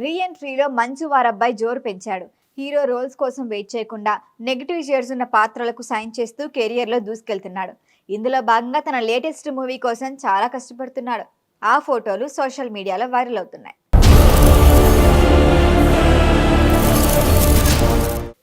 రీ ఎంట్రీలో మంచు వారబ్బాయి జోరు పెంచాడు. హీరో రోల్స్ కోసం వెయిట్ చేయకుండా నెగిటివ్ షేడ్స్ ఉన్న పాత్రలకు సైన్ చేస్తూ కెరియర్లో దూసుకెళ్తున్నాడు. ఇందులో భాగంగా తన లేటెస్ట్ మూవీ కోసం చాలా కష్టపడుతున్నాడు. ఆ ఫోటోలు సోషల్ మీడియాలో వైరల్ అవుతున్నాయి.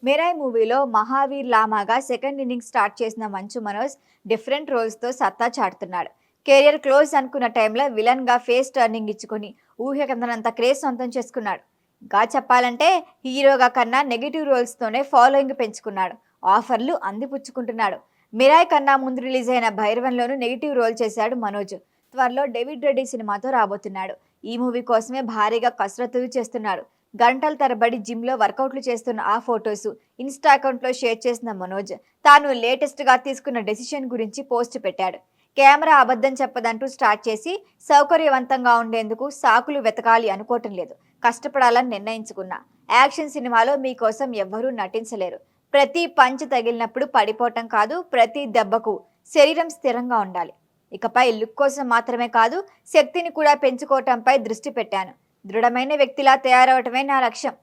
మెరాయ్ మూవీలో మహావీర్ లామాగా సెకండ్ ఇన్నింగ్స్ స్టార్ట్ చేసిన మంచు మనోజ్ డిఫరెంట్ రోల్స్తో సత్తా చాటుతున్నాడు. కెరియర్ క్లోజ్ అనుకున్న టైంలో విలన్గా ఫేస్ టర్నింగ్ ఇచ్చుకొని ఊహకందనంత క్రేజ్ సొంతం చేసుకున్నాడు. ఇంకా చెప్పాలంటే హీరోగా కన్నా నెగిటివ్ రోల్స్తోనే ఫాలోయింగ్ పెంచుకున్నాడు. ఆఫర్లు అందిపుచ్చుకుంటున్నాడు. మిరాయ్ కన్నా ముందు రిలీజ్ అయిన భైరవంలోనూ నెగిటివ్ రోల్ చేశాడు మనోజ్. త్వరలో డేవిడ్ రెడ్డి సినిమాతో రాబోతున్నాడు. ఈ మూవీ కోసమే భారీగా కసరత్తులు చేస్తున్నాడు. గంటల తరబడి జిమ్లో వర్కౌట్లు చేస్తున్న ఆ ఫొటోస్ ఇన్స్టా అకౌంట్లో షేర్ చేసిన మనోజ్ తాను లేటెస్ట్గా తీసుకున్న డెసిషన్ గురించి పోస్ట్ పెట్టాడు. కెమెరా అబద్ధం చెప్పదంటూ స్టార్ట్ చేసి సౌకర్యవంతంగా ఉండేందుకు సాకులు వెతకాలి అనుకోవటం లేదు. కష్టపడాలని నిర్ణయించుకున్నా. యాక్షన్ సినిమాలో మీకోసం ఎవ్వరూ నటించలేరు. ప్రతి పంచ్ తగిలినప్పుడు పడిపోవటం కాదు, ప్రతి దెబ్బకు శరీరం స్థిరంగా ఉండాలి. ఇకపై లుక్ కోసం మాత్రమే కాదు, శక్తిని కూడా పెంచుకోవటంపై దృష్టి పెట్టాను. దృఢమైన వ్యక్తిలా తయారవటమే నా లక్ష్యం.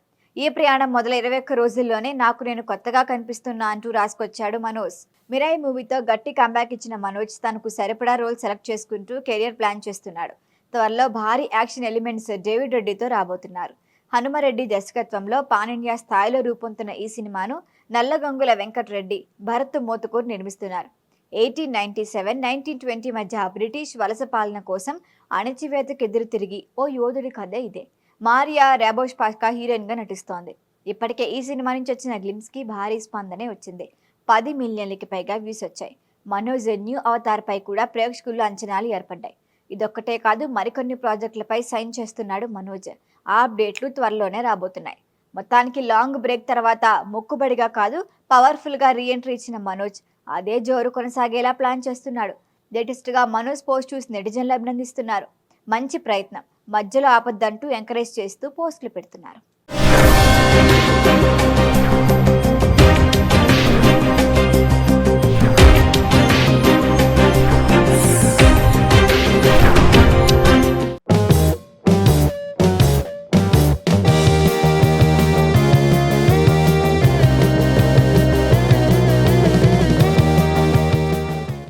ఈ ప్రయాణం మొదల 21 రోజుల్లోనే నాకు నేను కొత్తగా కనిపిస్తున్నా అంటూ రాసుకొచ్చాడు మనోజ్. మిరాయ్ మూవీతో గట్టి కంబ్యాక్ ఇచ్చిన మనోజ్ తనకు సరిపడా రోల్ సెలెక్ట్ చేసుకుంటూ కెరియర్ ప్లాన్ చేస్తున్నాడు. త్వరలో భారీ యాక్షన్ ఎలిమెంట్స్ డేవిడ్ రెడ్డితో రాబోతున్నారు. హనుమరెడ్డి దర్శకత్వంలో పాన్ ఇండియా స్థాయిలో రూపొందుతున్న ఈ సినిమాను నల్లగంగుల వెంకటరెడ్డి, భరత్ మోతుకూర్ నిర్మిస్తున్నారు. 1897, 1920 మధ్య బ్రిటిష్ వలస పాలన కోసం అణచివేతకు ఎదురు తిరిగి ఓ యోధుడి కథ ఇదే. మారియా రాబోష్పాస్కా హీరోయిన్గా నటిస్తోంది. ఇప్పటికే ఈ సినిమా నుంచి వచ్చిన గ్లిమ్స్కి భారీ స్పందనే వచ్చింది. 10 మిలియన్లకి పైగా వ్యూస్ వచ్చాయి. మనోజ్ న్యూ అవతార్పై కూడా ప్రేక్షకుల్లో అంచనాలు ఏర్పడ్డాయి. ఇదొక్కటే కాదు, మరికొన్ని ప్రాజెక్టులపై సైన్ చేస్తున్నాడు మనోజ్. ఆ అప్డేట్లు త్వరలోనే రాబోతున్నాయి. మొత్తానికి లాంగ్ బ్రేక్ తర్వాత మొక్కుబడిగా కాదు, పవర్ఫుల్గా రీఎంట్రీ ఇచ్చిన మనోజ్ అదే జోరు కొనసాగేలా ప్లాన్ చేస్తున్నాడు. లేటెస్ట్గా మనోజ్ పోస్ట్ చూసి నెటిజన్లు అభినందిస్తున్నారు. మంచి ప్రయత్నం, మధ్యలో ఆపద్దంటూ ఎంకరేజ్ చేస్తూ పోస్టులు పెడుతున్నారు.